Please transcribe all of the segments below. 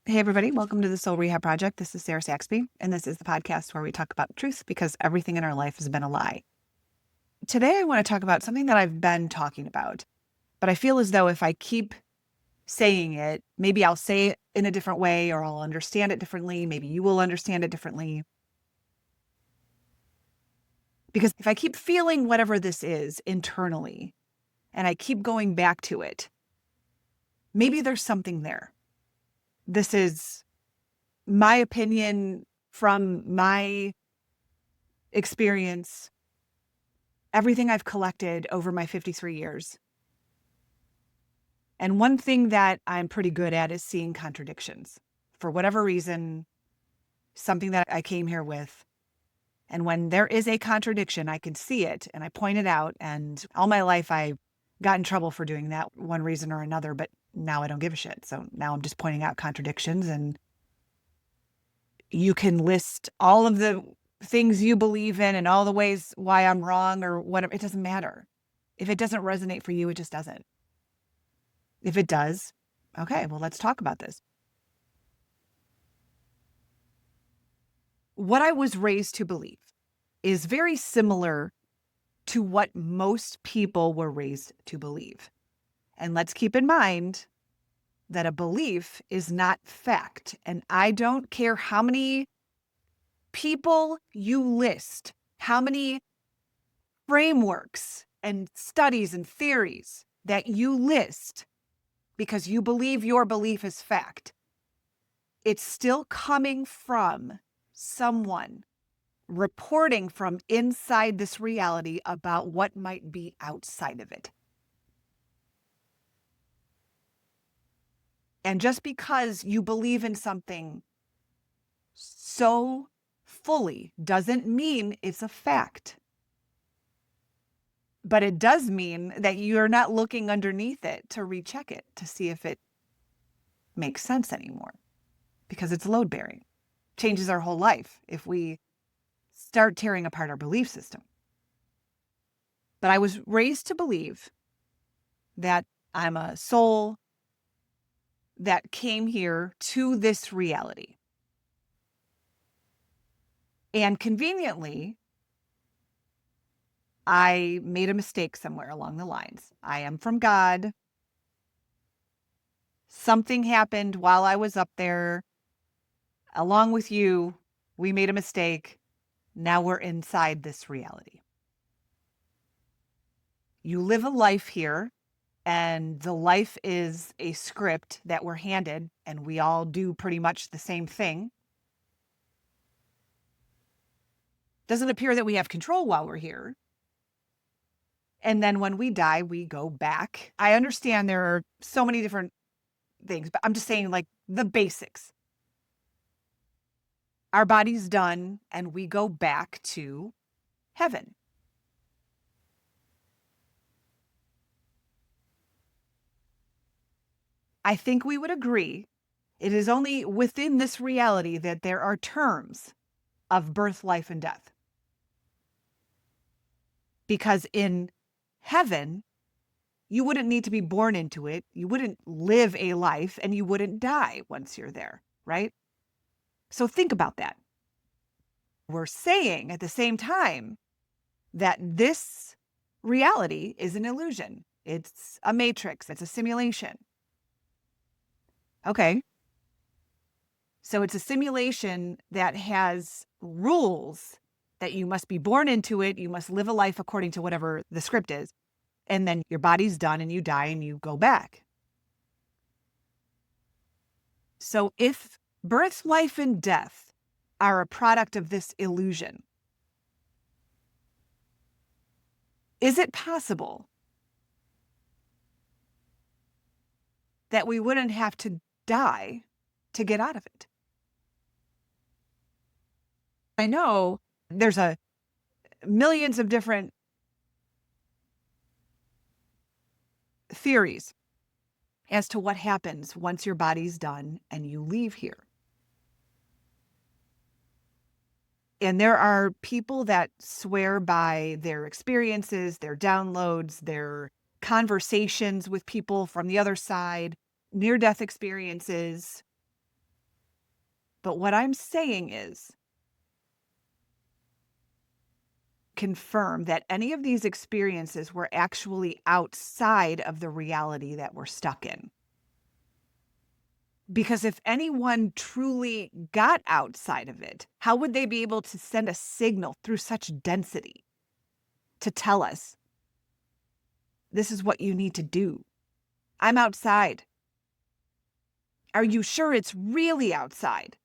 Hey, everybody. Welcome to the Soul Rehab Project. This is Sarah Saxby, and this is the podcast where we talk about truth because everything in our life has been a lie. Today, I want to talk about something that I've been talking about, but I feel as though if I keep saying it, maybe I'll say it in a different way or I'll understand it differently. Maybe you will understand it differently. Because if I keep feeling whatever this is internally and I keep going back to it, maybe there's something there. This is my opinion from my experience, everything I've collected over my 53 years. And one thing that I'm pretty good at is seeing contradictions. For whatever reason, something that I came here with. And when there is a contradiction, I can see it and I point it out. And all my life, I got in trouble for doing that one reason or another, but now I don't give a shit. So now I'm just pointing out contradictions, and you can list all of the things you believe in and all the ways why I'm wrong or whatever. It doesn't matter. If it doesn't resonate for you, it just doesn't. If it does, okay, well, let's talk about this. What I was raised to believe is very similar to what most people were raised to believe. And let's keep in mind that a belief is not fact. And I don't care how many people you list, how many frameworks and studies and theories that you list because you believe your belief is fact. It's still coming from someone reporting from inside this reality about what might be outside of it. And just because you believe in something so fully doesn't mean it's a fact. But it does mean that you're not looking underneath it to recheck it to see if it makes sense anymore, because it's load bearing. Changes our whole life if we start tearing apart our belief system. But I was raised to believe that I'm a soul that came here to this reality. And conveniently, I made a mistake somewhere along the lines. I am from God. Something happened while I was up there. Along with you, we made a mistake. Now we're inside this reality. You live a life here, and the life is a script that we're handed, and we all do pretty much the same thing. Doesn't appear that we have control while we're here. And then when we die, we go back. I understand there are so many different things, but I'm just saying, like, the basics. Our body's done, and we go back to heaven. I think we would agree it is only within this reality that there are terms of birth, life, and death. Because in heaven, you wouldn't need to be born into it. You wouldn't live a life, and you wouldn't die once you're there, right? So think about that. We're saying at the same time that this reality is an illusion. It's a matrix. It's a simulation. Okay. So it's a simulation that has rules that you must be born into it. You must live a life according to whatever the script is. And then your body's done and you die and you go back. So if birth, life, and death are a product of this illusion, is it possible that we wouldn't have to die to get out of it? I know there's millions of different theories as to what happens once your body's done and you leave here. And there are people that swear by their experiences, their downloads, their conversations with people from the other side, near-death experiences. But what I'm saying is confirm that any of these experiences were actually outside of the reality that we're stuck in. Because if anyone truly got outside of it, how would they be able to send a signal through such density to tell us, this is what you need to do? I'm outside. Are you sure it's really outside?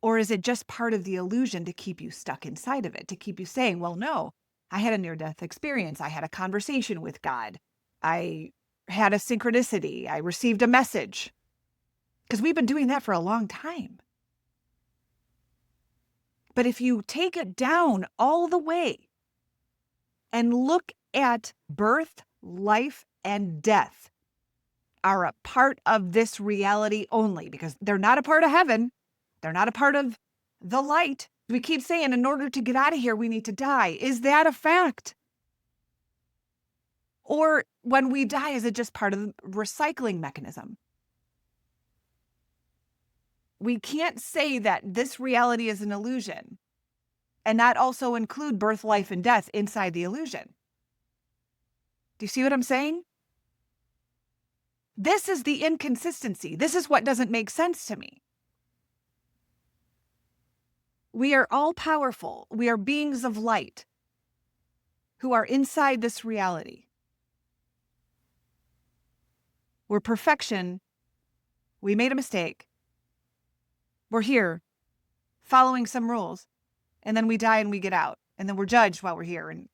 Or is it just part of the illusion to keep you stuck inside of it, to keep you saying, well, no, I had a near-death experience. I had a conversation with God. I had a synchronicity. I received a message. Because we've been doing that for a long time. But if you take it down all the way and look at birth, life, and death are a part of this reality only, because they're not a part of heaven. They're not a part of the light. We keep saying, in order to get out of here, we need to die. Is that a fact? Or when we die, is it just part of the recycling mechanism? We can't say that this reality is an illusion and not also include birth, life, and death inside the illusion. Do you see what I'm saying? This is the inconsistency. This is what doesn't make sense to me. We are all powerful. We are beings of light who are inside this reality. We're perfection. We made a mistake. We're here following some rules, and then we die and we get out, and then we're judged while we're here, and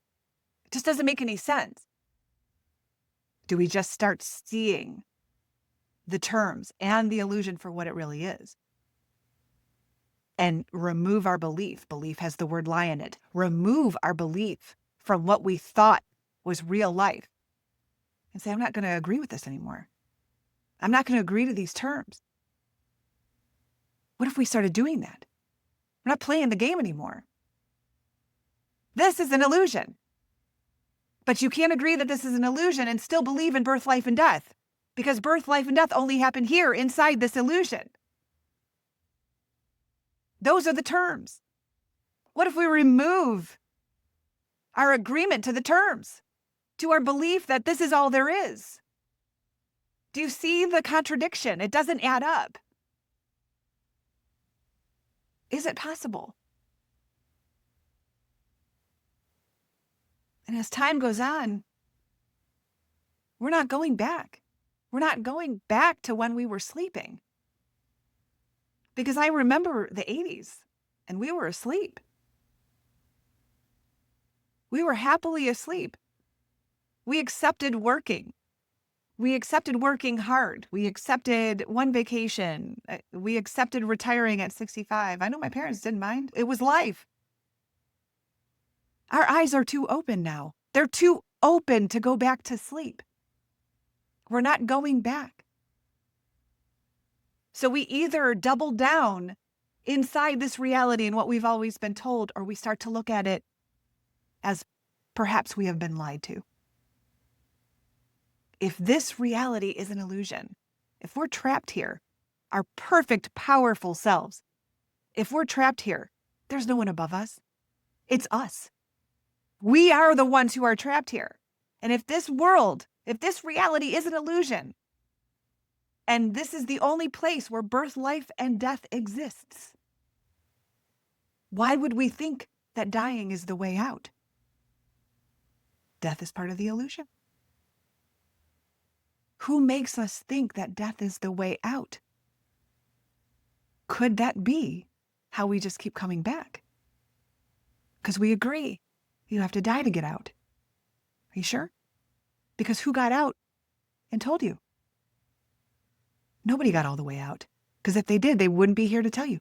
it just doesn't make any sense. Do we just start seeing the terms and the illusion for what it really is? And remove our belief. Belief has the word lie in it. Remove our belief from what we thought was real life and say, I'm not going to agree with this anymore. I'm not going to agree to these terms. What if we started doing that? We're not playing the game anymore. This is an illusion. But you can't agree that this is an illusion and still believe in birth, life, and death, because birth, life, and death only happen here inside this illusion. Those are the terms. What if we remove our agreement to the terms, to our belief that this is all there is? Do you see the contradiction? It doesn't add up. Is it possible? And as time goes on, we're not going back. We're not going back to when we were sleeping. Because I remember the 80s, and we were asleep. We were happily asleep. We accepted working. We accepted working hard. We accepted one vacation. We accepted retiring at 65. I know my parents didn't mind. It was life. Our eyes are too open now. They're too open to go back to sleep. We're not going back. So we either double down inside this reality and what we've always been told, or we start to look at it as perhaps we have been lied to. If this reality is an illusion, if we're trapped here, our perfect, powerful selves, if we're trapped here, there's no one above us. It's us. We are the ones who are trapped here. And if this world, if this reality is an illusion, and this is the only place where birth, life, and death exists, why would we think that dying is the way out? Death is part of the illusion. Who makes us think that death is the way out? Could that be how we just keep coming back? Because we agree you have to die to get out. Are you sure? Because who got out and told you? Nobody got all the way out. Because if they did, they wouldn't be here to tell you.